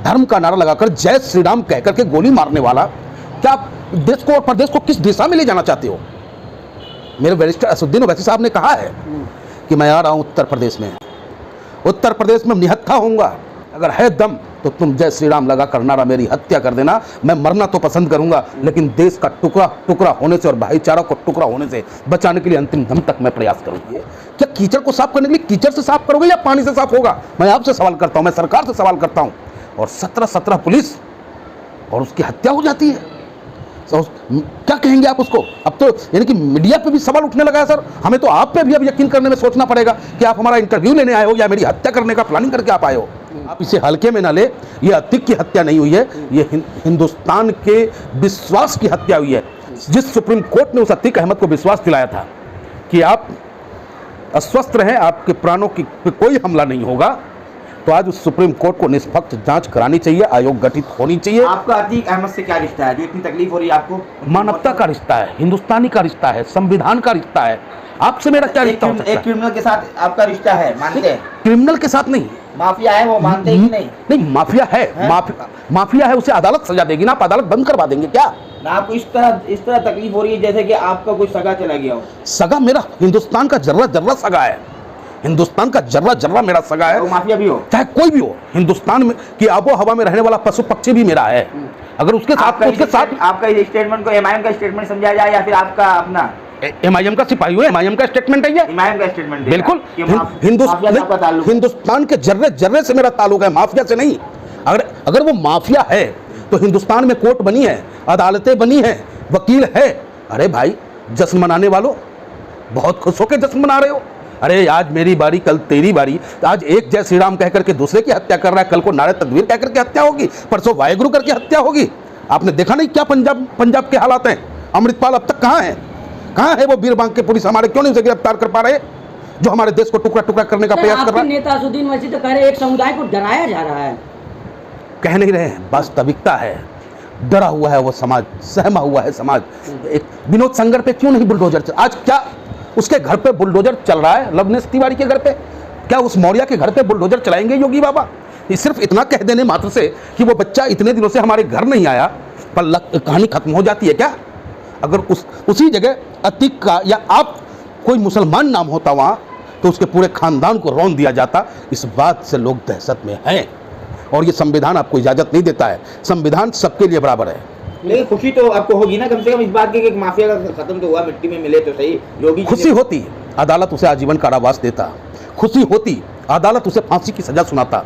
धर्म का नारा लगाकर जय श्री राम कहकर के गोली मारने वाला, क्या आप देश को और प्रदेश को किस दिशा में ले जाना चाहते हो? मेरे बैरिस्टर असदुद्दीन ओवैसी साहब ने कहा है कि मैं आ रहा हूं उत्तर प्रदेश में, उत्तर प्रदेश में निहत्था होऊंगा, अगर है दम तो तुम जय श्री राम लगा कर नारा मेरी हत्या कर देना, मैं मरना तो पसंद करूंगा, लेकिन देश का टुकड़ा टुकड़ा होने से और भाईचारा को टुकड़ा होने से बचाने के लिए अंतिम दम तक मैं प्रयास करूंगी। क्या कीचड़ को साफ करने के लिए कीचड़ से साफ करोगे या पानी से साफ होगा? मैं आपसे सवाल करता हूं, मैं सरकार से सवाल करता हूं। और 17 पुलिस और उसकी हत्या हो जाती है, तो क्या कहेंगे आप उसको? अब तो यानी कि मीडिया पे भी सवाल उठने लगा है सर। हमें तो आप पे भी अब यकीन करने में सोचना पड़ेगा कि आप हमारा इंटरव्यू लेने आए हो या मेरी हत्या करने का प्लानिंग करके आप आए हो। आप इसे हल्के में ना ले, ये अतीक की हत्या नहीं हुई है, ये हिंदुस्तान के विश्वास की हत्या हुई है। जिस सुप्रीम कोर्ट ने उस अतीक अहमद को विश्वास दिलाया था कि आप अस्वस्थ रहें, आपके प्राणों की कोई हमला नहीं होगा, तो आज उस सुप्रीम कोर्ट को निष्पक्ष जांच करानी चाहिए, आयोग गठित होनी चाहिए। आपका अतीक अहमद से क्या रिश्ता है जो इतनी तकलीफ हो रही है आपको? मानवता का रिश्ता है, हिंदुस्तानी का रिश्ता है, संविधान का रिश्ता है। आपसे मेरा क्या रिश्ता हो सकता है? एक क्रिमिनल के साथ आपका रिश्ता है, मानते हैं? क्रिमिनल के साथ नहीं, माफिया है, वो मानते हैं कि नहीं? नहीं, माफिया है, माफिया है, उसे अदालत सजा देगी ना, आप अदालत बंद करवा देंगे क्या? ना आपको इस तरह तकलीफ हो रही है जैसे कि आपका कोई सगा चला गया हो। सगा मेरा हिंदुस्तान का जर्रा जर्रा सगा है, हिंदुस्तान का जर्रा जर्रा मेरा सगा है। वो माफिया भी हो, चाहे कोई भी हो, हिंदुस्तान में की आबो हवा में रहने वाला पशु पक्षी भी मेरा है। अगर उसके साथ आपका इस स्टेटमेंट को एमआईएम का स्टेटमेंट समझा जाए या फिर आपका अपना? एमआईएम का सिपाही हो, एमआईएम का स्टेटमेंट है ये, एमआईएम का स्टेटमेंट बिल्कुल। हिंदुस्तान के जर्रे जर्रे से मेरा ताल्लुक है, माफिया से नहीं। अगर वो माफिया है तो हिंदुस्तान में कोर्ट बनी है, अदालतें बनी है, वकील है। अरे भाई, जश्न मनाने वालों, बहुत खुश होकर जश्न मना रहे हो। अरे आज मेरी बारी, कल तेरी बारी। आज एक जय श्री राम कह करके दूसरे की हत्या कर रहा है, कल को नारे तकबीर कह करके हत्या होगी, परसों वाहेगुरु करके हत्या होगी। आपने देखा नहीं क्या पंजाब के हालात हैं? अमृतपाल अब तक कहाँ है? कहाँ है वो वीर बांक के पुलिस? हमारे क्यों नहीं उसे गिरफ्तार कर पा रहे जो हमारे देश को टुकड़ा टुकड़ा करने का प्रयास कर रहा है? नेता असदुद्दीन ओवैसी तो कह रहे एक समुदाय को डराया जा रहा है। कह नहीं रहे हैं, वास्तविकता है, डरा हुआ है वो समाज, सहमा हुआ है समाज। एक विनोद संगर पे क्यों नहीं बुलडोजर चल? आज क्या उसके घर पे बुलडोजर चल रहा है? लवनेश तिवारी के घर पे, क्या उस मौर्या के घर पे बुलडोजर चलाएंगे योगी बाबा? ये सिर्फ इतना कह देने मात्र से कि वो बच्चा इतने दिनों से हमारे घर नहीं आया पर कहानी खत्म हो जाती है क्या? अगर उसी जगह अतीक का या आप कोई मुसलमान नाम होता वहाँ तो उसके पूरे खानदान को रौंद दिया जाता। इस बात से लोग दहशत में हैं और ये संविधान आपको इजाज़त नहीं देता है। संविधान सबके लिए बराबर है। लेकिन खुशी तो आपको होगी ना कम से कम इस बात की कि माफिया का खत्म तो हुआ, मिट्टी में मिले तो सही। योगी खुशी होती, अदालत उसे आजीवन कारावास देता। खुशी होती, अदालत उसे फांसी की सजा सुनाता।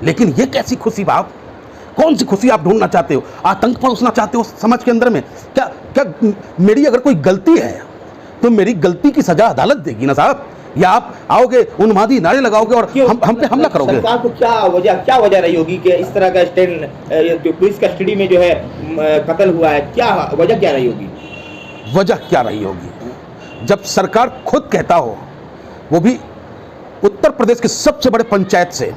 लेकिन ये कैसी खुशी बाप? कौन सी खुशी आप ढूंढना चाहते हो? आतंक परोसना चाहते हो समाज के अंदर में? क्या मेरी अगर कोई गलती है तो मेरी गलती की सजा अदालत देगी ना साहब? या आप आओगे उन्मादी नारे लगाओगे और हम पे हमला करोगे? सरकार को क्या वजह रही होगी कि इस तरह का स्टैंड पुलिस कस्टडी में जो है कत्ल हुआ है? क्या वजह क्या रही होगी? वजह क्या रही होगी? जब सरकार खुद कहता हो, वो भी उत्तर प्रदेश के सबसे बड़े पंचायत से,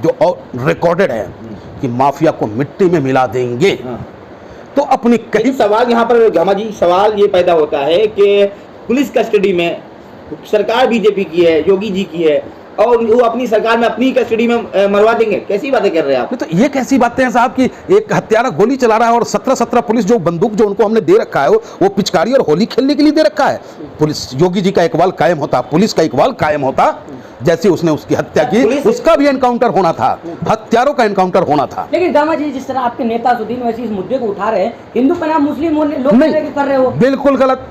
जो रिकॉर्डेड है कि माफिया को मिट्टी में मिला देंगे, तो अपनी कहीं सवाल यहाँ पर गामा जी, सवाल ये पैदा होता है कि पुलिस कस्टडी में सरकार बीजेपी की है, योगी जी की है, और वो अपनी सरकार में अपनी कस्टडी में मरवा देंगे। कैसी बातें कर रहे हैं आप? तो ये कैसी बातें हैं साहब कि एक हत्यारा गोली चला रहा है और 17 पुलिस जो बंदूक जो उनको हमने दे रखा है वो पिचकारी और होली खेलने के लिए दे रखा है। पुलिस योगी जी का इकबाल कायम होता, पुलिस का इकबाल कायम होता। जैसे उसने उसकी हत्या की, उसका भी एनकाउंटर होना था, हत्यारों का एनकाउंटर होना था। लेकिन गामा जी, जिस तरह आपके नेता असदुद्दीन ओवैसी इस मुद्दे को उठा रहे हैं, हिंदू का नाम मुस्लिम लोग कर रहे हो, बिल्कुल गलत।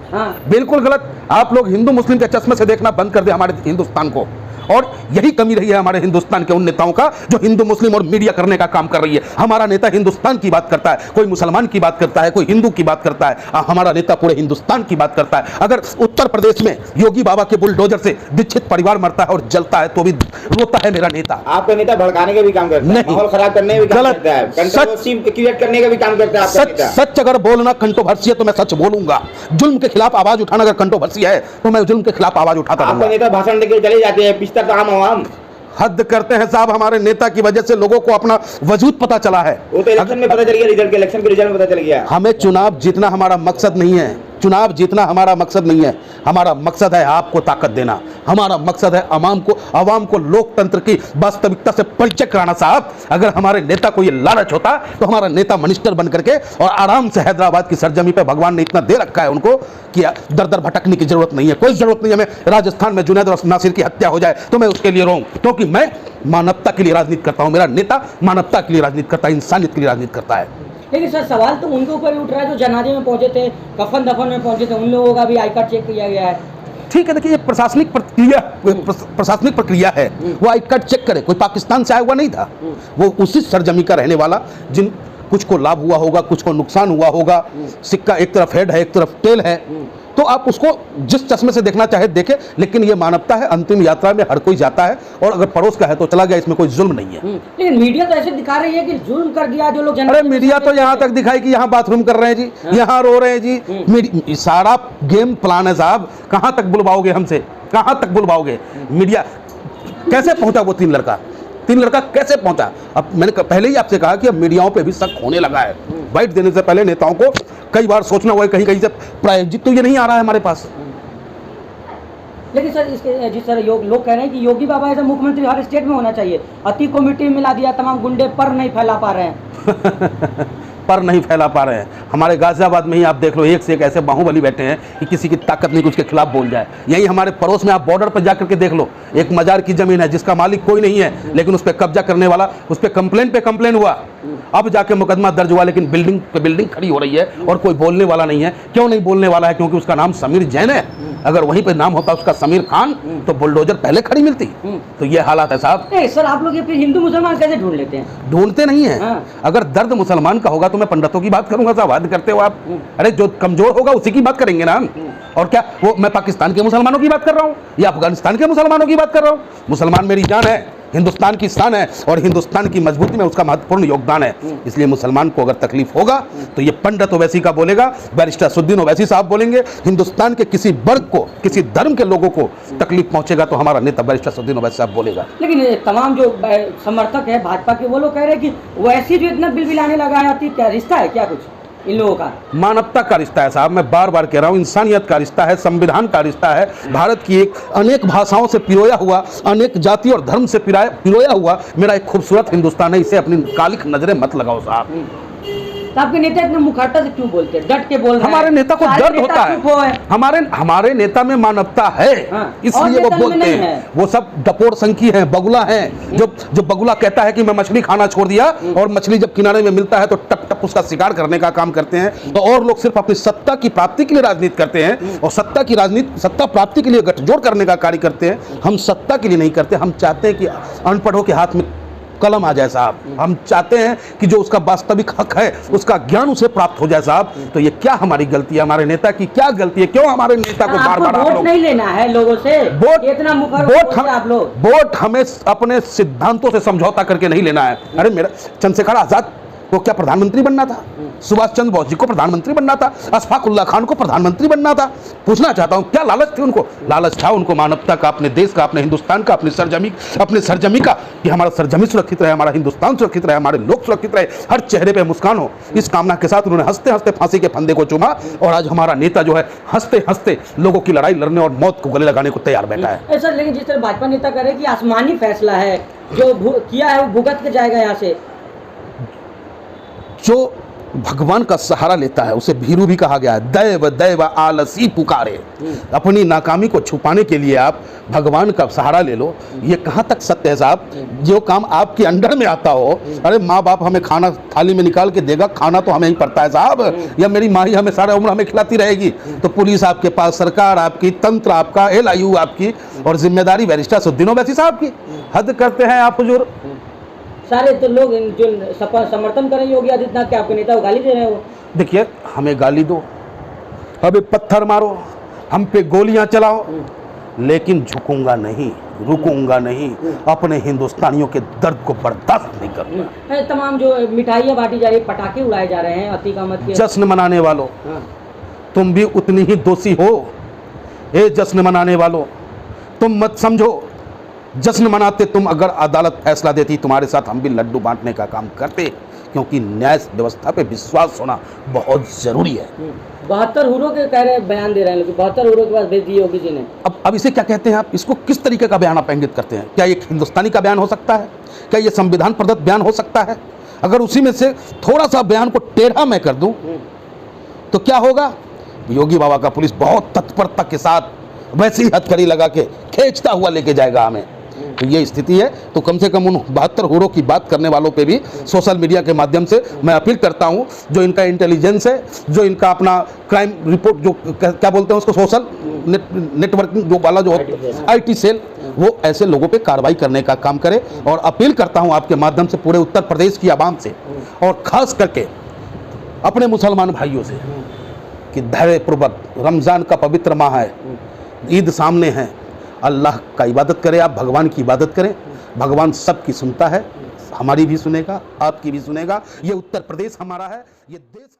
बिल्कुल गलत। आप लोग हिंदू मुस्लिम के चश्मे से देखना बंद कर दे हमारे हिंदुस्तान को। और यही कमी रही है हमारे हिंदुस्तान के उन नेताओं का जो हिंदू मुस्लिम और मीडिया करने का काम कर रही है। हमारा नेता हिंदुस्तान की बात करता है, कोई मुसलमान की बात करता है, कोई हिंदू की बात करता है। हमारा नेता पूरे हिंदुस्तान की बात करता है। अगर उत्तर प्रदेश में योगी बाबा के बुलडोजर से दीक्षित परिवार मरता है और जलता है तो भी रोता है मेरा नेता। आपका नेता भड़काने का भी काम करता है, माहौल खराब करने का भी काम करता है, कंट्रोवर्सी क्रिएट करने का भी काम करता है। सच अगर बोलना कंट्रोवर्सी है तो मैं सच बोलूंगा। जुल्म के खिलाफ आवाज उठाना अगर कंट्रोवर्सी है तो मैं जुल्म के खिलाफ आवाज उठाता रहूंगा। आपका नेता भाषण देकर चले जाते हैं, पिछता तो आम हद करते हैं साहब। हमारे नेता की वजह से लोगों को अपना वजूद पता चला है। वो तो इलेक्शन में पता चल गया, रिजल्ट के इलेक्शन के रिजल्ट में पता चल गया। हमें चुनाव जीतना हमारा मकसद नहीं है, चुनाव जीतना हमारा मकसद नहीं है, हमारा मकसद है आपको ताकत देना, हमारा मकसद है आवाम को लोकतंत्र की वास्तविकता से परिचय कराना। साहब, अगर हमारे नेता को ये लालच होता तो हमारा नेता मिनिस्टर बन करके और आराम से हैदराबाद की सरजमी पे भगवान ने इतना दे रखा है उनको कि दर दर भटकने की जरूरत नहीं है, कोई जरूरत नहीं है। हमें राजस्थान में जुनैद और नासिर की हत्या हो जाए तो मैं उसके लिए रोऊं, क्योंकि मैं मानवता के लिए राजनीति करता हूं, मेरा नेता मानवता के लिए राजनीति करता है, इंसानियत के लिए राजनीति करता है। लेकिन सर सवाल तो उनके ऊपर भी उठ रहा है जो जनाजे में पहुंचे थे, कफन दफन में पहुंचे थे, उन लोगों का भी आई कार्ड चेक किया गया है। ठीक है, देखिए ये प्रशासनिक प्रक्रिया है, वो आई कार्ड चेक करे, कोई पाकिस्तान से आया हुआ नहीं था, वो उसी सरजमी का रहने वाला, जिन कुछ को लाभ हुआ होगा, कुछ को नुकसान हुआ होगा, सिक्का एक तरफ हेड है एक तरफ टेल है, तो आप उसको जिस चश्मे से देखना चाहे देखे, लेकिन ये मानवता है, अंतिम यात्रा में हर कोई जाता है, और अगर पड़ोस का है तो चला गया, इसमें कोई जुल्म नहीं है। लेकिन मीडिया तो ऐसे दिखा रही है कि जुल्म कर दिया जो लोग। अरे मीडिया तो यहाँ तक दिखाई कि यहाँ बाथरूम कर रहे हैं जी, यहाँ रो रहे हैं जी, सारा गेम प्लान है साहब। कहाँ तक बुलवाओगे हमसे, कहाँ तक बुलवाओगे? मीडिया कैसे पहुंचा वो तीन लड़का कैसे पहुंचा? अब मैंने पहले ही आपसे कहा कि अब मीडियाओं पे भी शक होने लगा है। बाइट देने से पहले नेताओं को कई बार सोचना हुआ है, कहीं से प्रायोजित तो ये नहीं आ रहा है हमारे पास। लेकिन सर इसके जी सर लोग कह रहे हैं कि योगी बाबा ऐसा मुख्यमंत्री हर स्टेट में होना चाहिए। अति को मिट्टी में मिला दिया, तमाम गुंडे पर नहीं फैला पा रहे हैं पर नहीं फैला पा रहे हैं। हमारे गाजियाबाद में ही आप देख लो, एक से एक ऐसे बाहुबली बैठे हैं कि किसी की ताकत नहीं कि उसके खिलाफ बोल जाए। यही हमारे पड़ोस में आप बॉर्डर पर जाकर के देख लो, एक मजार की जमीन है जिसका मालिक कोई नहीं है, लेकिन उस पर कब्जा करने वाला, उस पर कंप्लेन हुआ, अब जाके मुकदमा दर्ज हुआ, लेकिन बिल्डिंग पे बिल्डिंग खड़ी हो रही है और कोई बोलने वाला नहीं है। क्यों नहीं बोलने वाला है? क्योंकि उसका नाम समीर जैन है। अगर वहीं पे नाम होता उसका समीर खान तो बुलडोजर पहले खड़ी मिलती। तो ये हालात है साहब। सर आप लोग ये फिर हिंदू मुसलमान कैसे ढूंढ लेते हैं? ढूंढते नहीं है। अगर दर्द मुसलमान का होगा तो मैं पंडितों की बात करूंगा साहब, बात करते हो आप? अरे जो कमजोर होगा उसी की बात करेंगे ना हम। और क्या वो मैं पाकिस्तान के मुसलमानों की बात कर रहा हूँ या अफगानिस्तान के मुसलमानों की बात कर रहा हूँ? मुसलमान मेरी जान है, हिंदुस्तान की शान है, और हिंदुस्तान की मजबूती में उसका महत्वपूर्ण योगदान है। इसलिए मुसलमान को अगर तकलीफ होगा तो ये पंडित ओवैसी का बोलेगा, बैरिस्टर असदुद्दीन ओवैसी साहब बोलेंगे। हिंदुस्तान के किसी वर्ग को, किसी धर्म के लोगों को तकलीफ पहुंचेगा तो हमारा नेता बैरिस्टर असदुद्दीन ओवैसी साहब बोलेगा। लेकिन तमाम जो समर्थक है भाजपा के, वो लोग कह रहे हैं कि वैसी जो इतना बिल बिलाने लगा है, क्या रिश्ता है क्या कुछ इन लोगों का? मानवता का रिश्ता है साहब, मैं बार बार कह रहा हूं, इंसानियत का रिश्ता है, संविधान का रिश्ता है, भारत की एक अनेक भाषाओं से पिरोया हुआ, अनेक जाति और धर्म से पिरोया हुआ मेरा एक खूबसूरत हिंदुस्तान है। इसे अपनी कालिक नजरें मत लगाओ साहब। तो आपके नेता इतने मुखरता से क्यों बोलते हैं, डट के बोल रहे हैं? हमारे नेता को दर्द होता है, हमारे नेता में मानवता है, इसलिए वो बोलते हैं। वो सब डपोर संखी हैं, बगुला हैं, जो बगुला कहता है कि मैं मछली खाना छोड़ दिया, और मछली जब किनारे में मिलता है तो टप टप उसका शिकार करने का काम करते हैं। तो और लोग सिर्फ अपनी सत्ता की प्राप्ति के लिए राजनीति करते हैं, और सत्ता प्राप्ति के लिए गठजोड़ करने का कार्य करते हैं। हम सत्ता के लिए नहीं करते, हम चाहते हैं कि अनपढ़ों के हाथ में कलम आ जाए साहब। हम चाहते हैं कि जो उसका वास्तविक हक है उसका ज्ञान उसे प्राप्त हो जाए साहब। तो ये क्या हमारी गलती है, हमारे नेता की क्या गलती है? क्यों हमारे नेता को बार बार वोट नहीं लेना है लोगों से? वोट हमें अपने सिद्धांतों से समझौता करके नहीं लेना है। अरे मेरा चंद्रशेखर आजाद को क्या प्रधानमंत्री बनना था? सुभाष चंद्र बोस जी को प्रधानमंत्री बनना था, अशफाक उल्लाह खान को प्रधानमंत्री बनना था। पूछना चाहता हूं क्या लालच थी उनको? लालच था उनको मानवता का, अपने देश का, अपने हिंदुस्तान का, अपने सरजमी का, कि हमारा सरजमी सुरक्षित रहे, हमारा हिंदुस्तान सुरक्षित रहे, हमारे लोग सुरक्षित रहे, हर चेहरे पे मुस्कान हो। इस कामना के साथ उन्होंने हंसते हंसते फांसी के फंदे को चूमा, और आज हमारा नेता जो है हंसते हंसते लोगों की लड़ाई लड़ने और मौत को गले लगाने को तैयार बैठा है। सर लेकिन जिस तरह भाजपा नेता कह रहे हैं कि आसमानी फैसला है, जो किया है वो भुगत के जाएगा यहाँ से। जो भगवान का सहारा लेता है उसे भीरू भी कहा गया है। दैव दैव आलसी पुकारे, अपनी नाकामी को छुपाने के लिए आप भगवान का सहारा ले लो। ये कहाँ तक सत्य है साहब? जो काम आपके अंडर में आता हो, अरे माँ बाप हमें खाना थाली में निकाल के देगा, खाना तो हमें ही पड़ता है साहब, या मेरी माँ ही हमें सारा उम्र हमें खिलाती रहेगी? तो पुलिस आपके पास, सरकार आपकी, तंत्र आपका, LIU आपकी, और जिम्मेदारी बैरिस्टर असदुद्दीन ओवैसी साहब की। हद करते हैं आप हुजूर। सारे तो लोग जो समर्थन कर रहे हैं योगी आदित्यनाथ के, आपके नेता को गाली दे रहे हो। देखिए, हमें गाली दो, हमें पत्थर मारो, हम पे गोलियां चलाओ, लेकिन झुकूंगा नहीं, रुकूंगा नहीं, अपने हिंदुस्तानियों के दर्द को बर्दाश्त नहीं करूंगा। तमाम जो मिठाइयाँ बांटी जा रही है, पटाखे उड़ाए जा रहे हैं, अतीक अहमद के जश्न मनाने वालों, तुम भी उतनी ही दोषी हो। ए जश्न मनाने वालों, तुम मत समझो जश्न मनाते तुम, अगर अदालत फैसला देती तुम्हारे साथ हम भी लड्डू बांटने का काम करते, क्योंकि न्याय व्यवस्था पे विश्वास होना बहुत ज़रूरी है। 72 हुरों के कह रहे बयान दे रहे हैं, 72 हुरों के पास भेज दिए योगी जी ने। अब इसे क्या कहते हैं आप? इसको किस तरीके का बयान आप इंगित करते हैं? क्या ये हिंदुस्तानी का बयान हो सकता है? क्या ये संविधान प्रदत्त बयान हो सकता है? अगर उसी में से थोड़ा सा बयान को टेढ़ा मैं कर दूं तो क्या होगा? योगी बाबा का पुलिस बहुत तत्परता के साथ वैसी ही हथकड़ी लगा के खींचता हुआ लेके जाएगा हमें। तो ये स्थिति है। तो कम से कम उन 72 हुरों की बात करने वालों पे भी सोशल मीडिया के माध्यम से मैं अपील करता हूं, जो इनका इंटेलिजेंस है, जो इनका अपना क्राइम रिपोर्ट, जो क्या बोलते हैं उसको, सोशल नेटवर्किंग जो वाला जो IT सेल, वो ऐसे लोगों पे कार्रवाई करने का काम करे। और अपील करता हूं आपके माध्यम से पूरे उत्तर प्रदेश की आवाम से, और ख़ास करके अपने मुसलमान भाइयों से, कि धैर्यपूर्वक, रमज़ान का पवित्र माह है, ईद सामने है, अल्लाह का इबादत करें, आप भगवान की इबादत करें। भगवान सबकी सुनता है, हमारी भी सुनेगा, आपकी भी सुनेगा। ये उत्तर प्रदेश हमारा है, ये देश